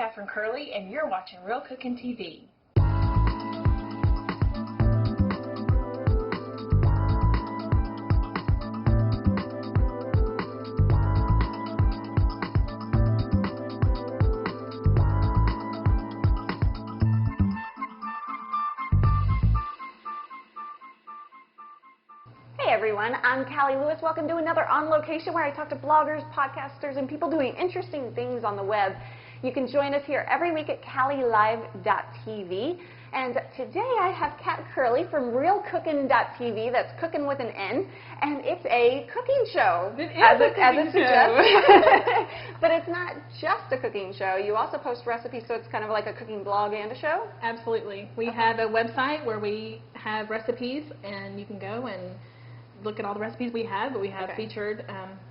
Catherine Curley, and you're watching Real Cooking TV. Hey everyone, I'm Cali Lewis. Welcome to another On Location where I talk to bloggers, podcasters, and people doing interesting things on the web. You can join us here every week at calilive.tv. And today I have Kat Curley from realcookin.tv. That's cooking with an N. And it's a cooking show. It is a cooking show. But it's not just a cooking show. You also post recipes, so it's kind of like a cooking blog and a show? Absolutely. We have a website where we have recipes, and you can go and look at all the recipes we have, but we have featured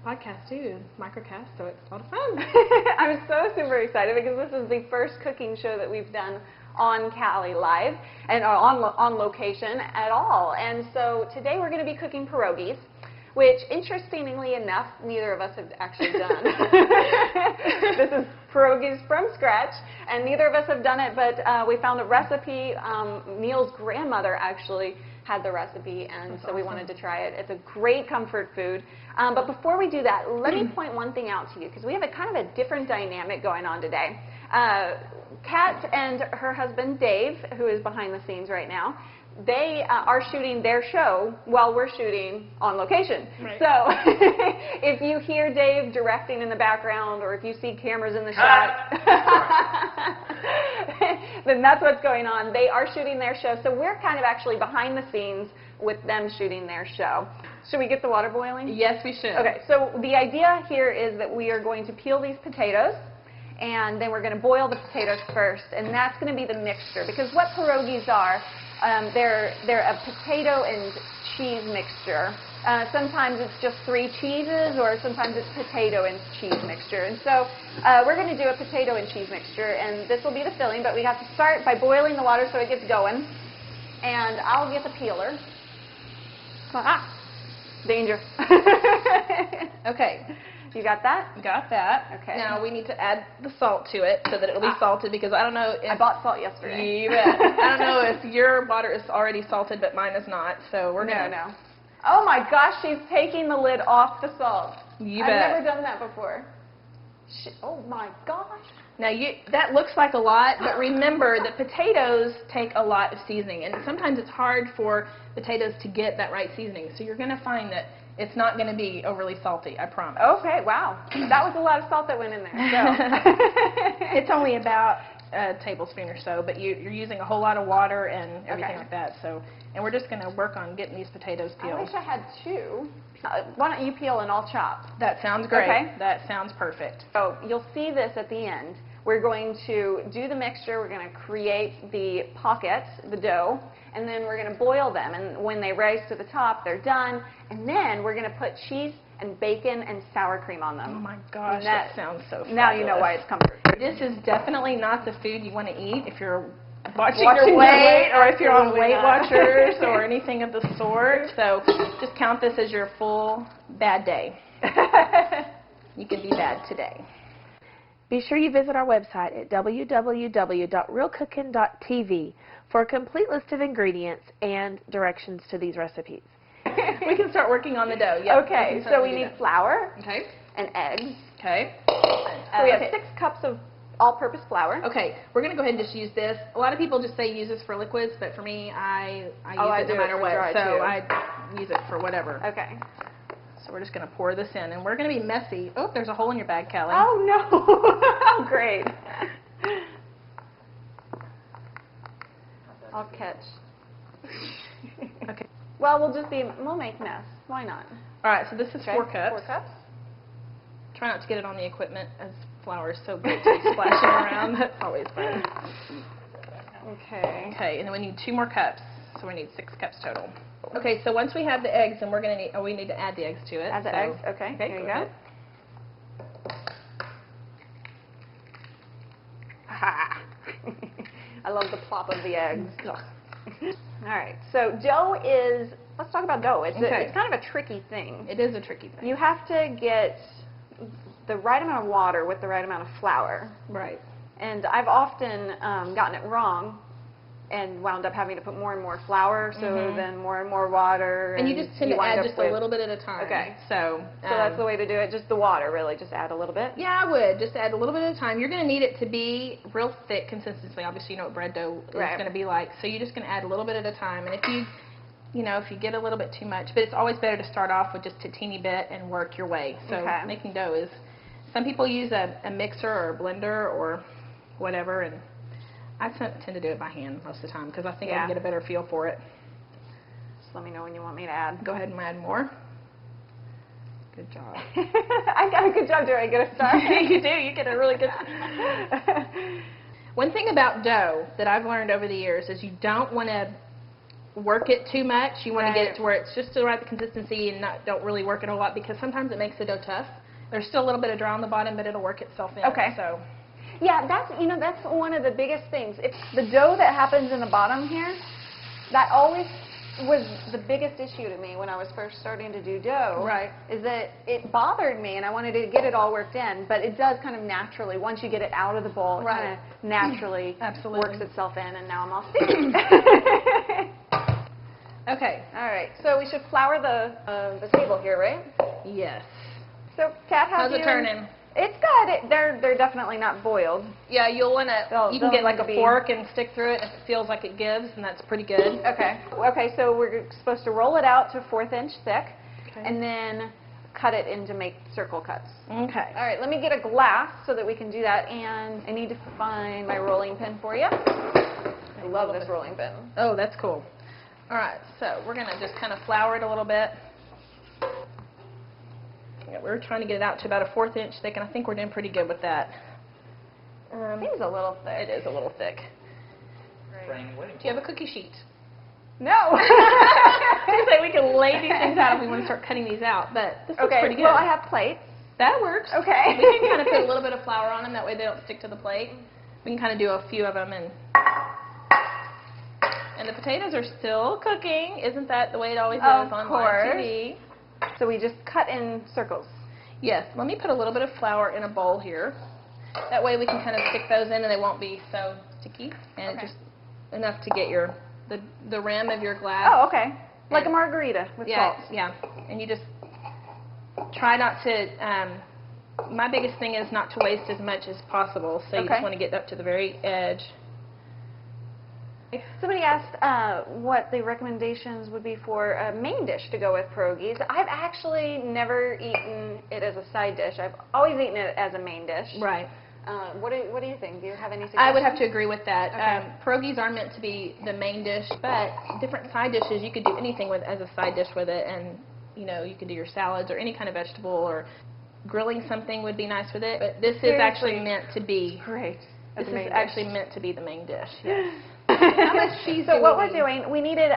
podcasts too, microcasts, so it's a lot of fun. I'm so super excited because this is the first cooking show that we've done on Cali Live and on location at all. And so today we're going to be cooking pierogies, which interestingly enough, neither of us have actually done. This is pierogies from scratch, and neither of us have done it, but we found a recipe. Neil's grandmother actually had the recipe, and so we wanted to try it. It's a great comfort food. But before we do that, let me point one thing out to you, because we have a kind of a different dynamic going on today. Kat and her husband, Dave, who is behind the scenes right now, they are shooting their show while we're shooting on location. Right. So if you hear Dave directing in the background, or if you see cameras in the shot, then that's what's going on. They are shooting their show, so we're kind of actually behind the scenes with them shooting their show. Should we get the water boiling? Yes, we should. Okay, so the idea here is that we are going to peel these potatoes, and then we're going to boil the potatoes first, and that's going to be the mixture, because what pierogies are, they're a potato and cheese mixture. Sometimes it's just 3 cheeses, or sometimes it's potato and cheese mixture. And so we're going to do a potato and cheese mixture, and this will be the filling, but we have to start by boiling the water so it gets going. And I'll get the peeler. Danger. Okay. You got that? Got that. Okay. Now we need to add the salt to it so that it'll be salted, because I don't know if... I bought salt yesterday. You bet. I don't know if your water is already salted, but mine is not, so we're going to... No. Oh my gosh, she's taking the lid off the salt. You bet. I've never done that before. Oh my gosh. Now, that looks like a lot, but remember that potatoes take a lot of seasoning, and sometimes it's hard for potatoes to get that right seasoning. So you're going to find that it's not going to be overly salty, I promise. Okay, wow. That was a lot of salt that went in there. So. It's only about a tablespoon or so, but you're using a whole lot of water and everything like that. So, and we're just going to work on getting these potatoes peeled. I wish I had 2. Why don't you peel and I'll chop? That sounds great. Okay. That sounds perfect. So you'll see this at the end. We're going to do the mixture. We're going to create the pockets, the dough, and then we're going to boil them. And when they rise to the top, they're done. And then we're going to put cheese and bacon and sour cream on them. Oh my gosh, that sounds so fabulous. Now you know why it's comfort food. This is definitely not the food you want to eat if you're watching your weight, or if you're on Weight Watchers or anything of the sort. So just count this as your full bad day. You can be bad today. Be sure you visit our website at www.realcookin.tv for a complete list of ingredients and directions to these recipes. We can start working on the dough. Yep. Okay, so we need flour and eggs. Okay. So we have 6 cups of all-purpose flour. Okay, we're going to go ahead and just use this. A lot of people just say use this for liquids, but for me, I use it no matter what. So I use it for whatever. Okay. So we're just going to pour this in, and we're going to be messy. Oh, there's a hole in your bag, Callie. Oh, no. Great. I'll catch. Okay. Well, we'll make mess. Why not? All right, so this is 4 cups. 4 cups. Try not to get it on the equipment, as flour is so good to be splashing around. That's always fun. Okay. Okay, and then we need 2 more cups, so we need 6 cups total. Okay, so once we have the eggs, then we're going to need, we need to add the eggs to it. Add the eggs, okay. Here you go. I love the plop of the eggs. All right, so dough is, let's talk about dough. It's kind of a tricky thing. It is a tricky thing. You have to get the right amount of water with the right amount of flour. Right. And I've often gotten it wrong and wound up having to put more and more flour, so then more and more water. And you just tend to add just a little bit at a time. Okay. So that's the way to do it, just the water, really, just add a little bit? Yeah, I would. Just add a little bit at a time. You're going to need it to be real thick consistency. Obviously, you know what bread dough is going to be like. So you're just going to add a little bit at a time. And if you get a little bit too much, but it's always better to start off with just a teeny bit and work your way. So making dough is, some people use a mixer or a blender or whatever, and I tend to do it by hand most of the time because I think I can get a better feel for it. Just let me know when you want me to add. Go ahead and add more. Good job. I got a good job doing a good start. You do. You get a really good One thing about dough that I've learned over the years is you don't want to work it too much. You want to get it to where it's just the right consistency and don't really work it a lot, because sometimes it makes the dough tough. There's still a little bit of dry on the bottom, but it'll work itself in. Okay. So. Yeah, that's one of the biggest things. If the dough that happens in the bottom here, that always was the biggest issue to me when I was first starting to do dough. Right. Is that it bothered me, and I wanted to get it all worked in, but it does kind of naturally, once you get it out of the bowl, it kind of naturally works itself in, and now I'm all sticky. Okay. All right. So we should flour the table here, right? Yes. So, Kat, how's it turning? It's good. They're definitely not boiled. Yeah, you'll want to. You can get like a fork and stick through it if it feels like it gives, and that's pretty good. Okay. Okay. So we're supposed to roll it out to 1/4 inch thick, and then cut it into make circle cuts. Okay. All right. Let me get a glass so that we can do that, and I need to find my rolling pin for you. I love this rolling pin. Oh, that's cool. All right. So we're gonna just kind of flour it a little bit. Yeah, we're trying to get it out to about a 1/4 inch thick, and I think we're doing pretty good with that. It is a little thick. It is a little thick. Right. Do you have a cookie sheet? No. I say we can lay these things out if we want to start cutting these out, but this looks pretty good. Well, I have plates. That works. Okay. We can kind of put a little bit of flour on them, that way they don't stick to the plate. We can kind of do a few of them, and the potatoes are still cooking. Isn't that the way it always is on TV? So we just cut in circles. Yes. Let me put a little bit of flour in a bowl here. That way we can kind of stick those in, and they won't be so sticky, and just enough to get the rim of your glass. Oh, okay. Like a margarita with salt. Yeah. And you just try not to. My biggest thing is not to waste as much as possible. So you just want to get up to the very edge. Somebody asked what the recommendations would be for a main dish to go with pierogies. I've actually never eaten it as a side dish. I've always eaten it as a main dish. Right. What do you think? Do you have any suggestions? I would have to agree with that. Okay. Pierogies are meant to be the main dish, but different side dishes, you could do anything with as a side dish with it, and you could do your salads or any kind of vegetable, or grilling something would be nice with it. But this is actually meant to be great. This is actually meant to be the main dish. Yes. How much cheese? So what we're doing, we needed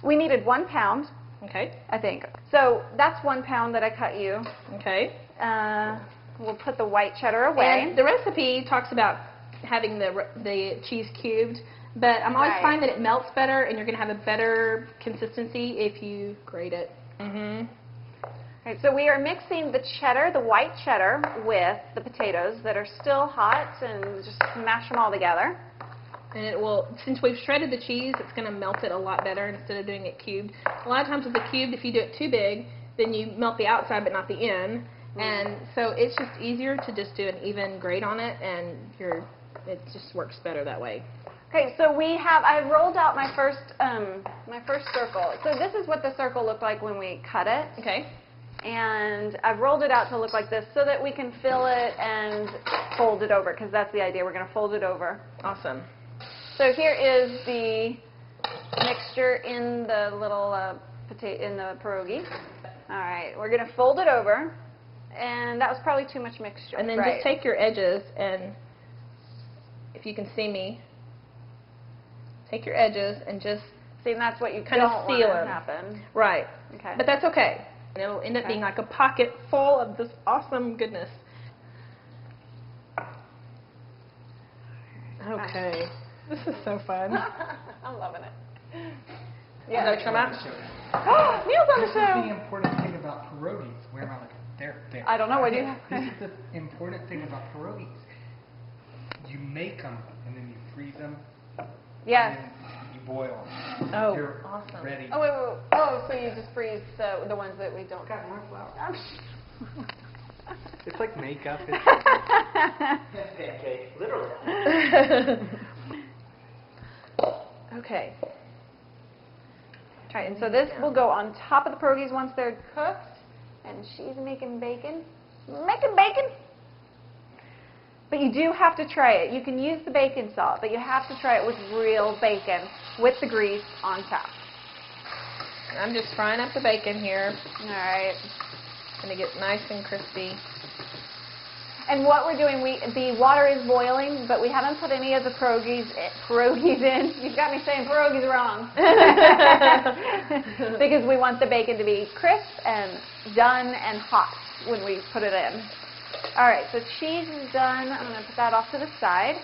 we needed 1 pound. Okay. I think. So that's 1 pound that I cut you. Okay. We'll put the white cheddar away. And the recipe talks about having the cheese cubed, but I'm always finding that it melts better, and you're going to have a better consistency if you grate it. Right, so we are mixing the cheddar, the white cheddar, with the potatoes that are still hot, and just smash them all together. And it will, since we've shredded the cheese, it's going to melt it a lot better instead of doing it cubed. A lot of times with the cubed, if you do it too big, then you melt the outside but not the in. And so it's just easier to just do an even grate on it, and it just works better that way. Okay, so I rolled out my first circle. So this is what the circle looked like when we cut it. Okay. And I've rolled it out to look like this so that we can fill it and fold it over, because that's the idea. We're going to fold it over. Awesome. So here is the mixture in the little in the pierogi. All right, we're going to fold it over, and that was probably too much mixture. And then just take your edges, and if you can see me, take your edges and just see, and that's what you kind of seal them. Happen. Right. Okay. But that's okay. And it'll end up being like a pocket full of this awesome goodness. Okay. This is so fun. I'm loving it. Yeah. Is that trim out? Neil's on the show. This is the important thing about pierogies. Where am I looking? There. I don't know what you have. This is the important thing about pierogies. you make them and then you freeze them. Yes. And then you boil them. Oh, You're awesome. ready. Oh, wait. Oh, so you just freeze the ones that we don't. Got more flour. It's like makeup. Pancake, literally. Okay. All right, and so this will go on top of the pierogies once they're cooked. And she's making bacon. Making bacon! But you do have to try it. You can use the bacon salt, but you have to try it with real bacon with the grease on top. I'm just frying up the bacon here. All right. Going to get nice and crispy. And what we're doing, the water is boiling, but we haven't put any of the pierogies in. You've got me saying pierogies wrong. Because we want the bacon to be crisp and done and hot when we put it in. All right, so cheese is done. I'm going to put that off to the side.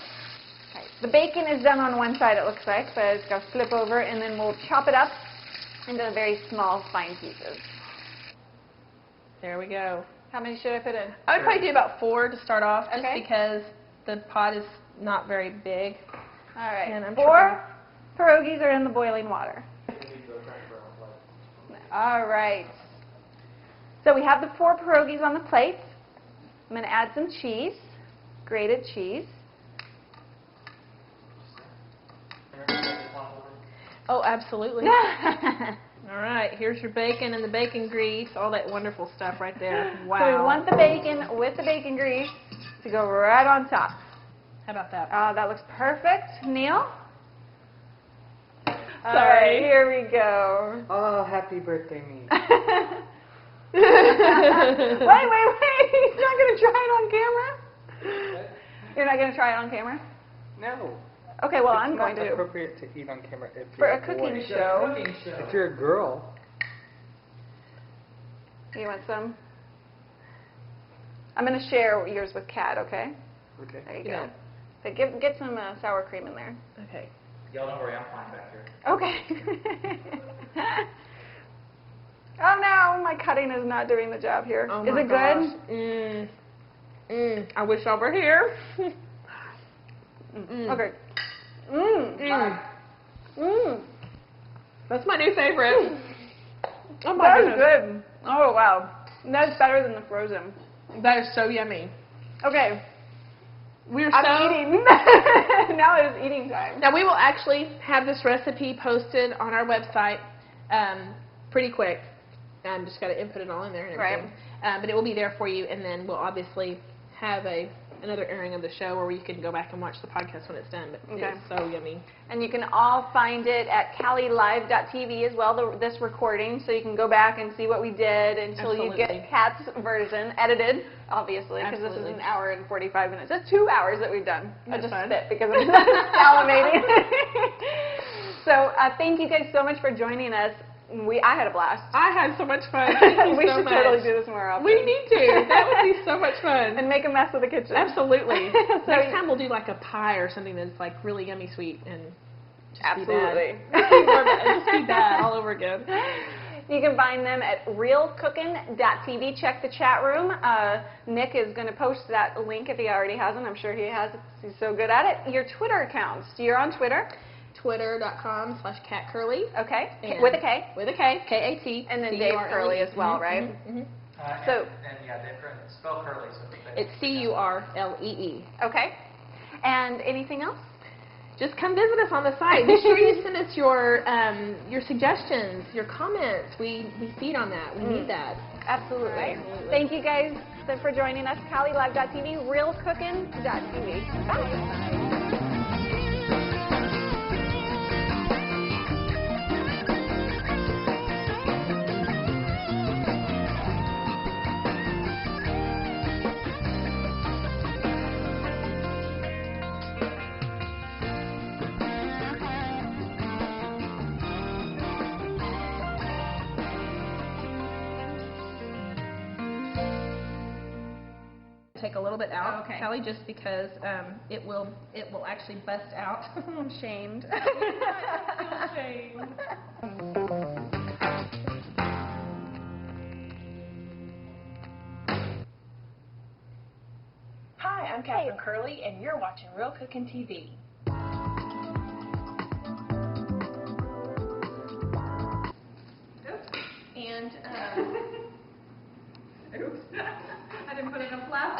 All right, the bacon is done on one side, it looks like, but it's got to flip over, and then we'll chop it up into very small, fine pieces. There we go. How many should I put in? I would probably do about 4 to start off, just Okay. because the pot is not very big. All right, And I'm 4 pierogies are in the boiling water. All right. So we have the 4 pierogies on the plate. I'm going to add some cheese, grated cheese. Oh, absolutely. All right, here's your bacon and the bacon grease, all that wonderful stuff right there. Wow. So we want the bacon with the bacon grease to go right on top. How about that? That looks perfect. Neil? All Sorry. right, here we go. Oh, happy birthday, me. Wait. He's not going to try it on camera? You're not going to try it on camera? No. Okay, well, It's I'm going not to. appropriate to eat on camera if For you're a cooking boy. show. If you're a girl. You want some? I'm going to share yours with Kat, okay? Okay. There you Yeah. go. So get some sour cream in there. Okay. Y'all don't worry, I'm fine back here. Okay. Oh no, my cutting is not doing the job here. Oh Is my it gosh. good? I wish I were here. Okay. That's my new favorite. Oh my That is goodness. good. Oh wow. That's better than the frozen. That is so yummy. Okay. We're I'm eating. Now it is eating time. Now we will actually have this recipe posted on our website pretty quick. I'm just got to input it all in there and everything. But it will be there for you, and then we'll obviously have another airing of the show where you can go back and watch the podcast when it's done. But Okay. it's so yummy. And you can all find it at CaliLive.tv as well, this recording, so you can go back and see what we did until you Absolutely. get Kat's version, edited, obviously, because this is Absolutely. an hour and 45 minutes. That's 2 hours that we've done. I That's just fine. spit because I'm salivating. So thank you guys so much for joining us. I had a blast. I had so much fun. Thank you We so should much. totally do this more often. We need to. That would be so much fun. And make a mess of the kitchen. Absolutely. So Next time we'll do like a pie or something that's like really yummy sweet and just Absolutely. be bad. Just be bad all over again. You can find them at realcookin.tv. Check the chat room. Nick is going to post that link if he already hasn't. I'm sure he has. He's so good at it. Your Twitter accounts. You're on Twitter. Twitter.com/CatCurly. Okay. And With a K. With a K. K-A-T. And then Dave Curley as well, right? Mm-hmm. So- And yeah, Dave Curley. Spell Curly. So It's C-U-R-L-E-E. Okay. And anything else? Just come visit us on the site. Be sure you send us your suggestions, your comments. We feed on that. We need that. Absolutely. Absolutely. Thank you guys for joining us. CaliLive.tv, realcookin.tv. Bye. Take a little bit out, Okay. Callie, just because it will actually bust out. I'm shamed. Hi, I'm Catherine Curley, and you're watching Real Cooking TV. And, oops, I didn't put enough flour.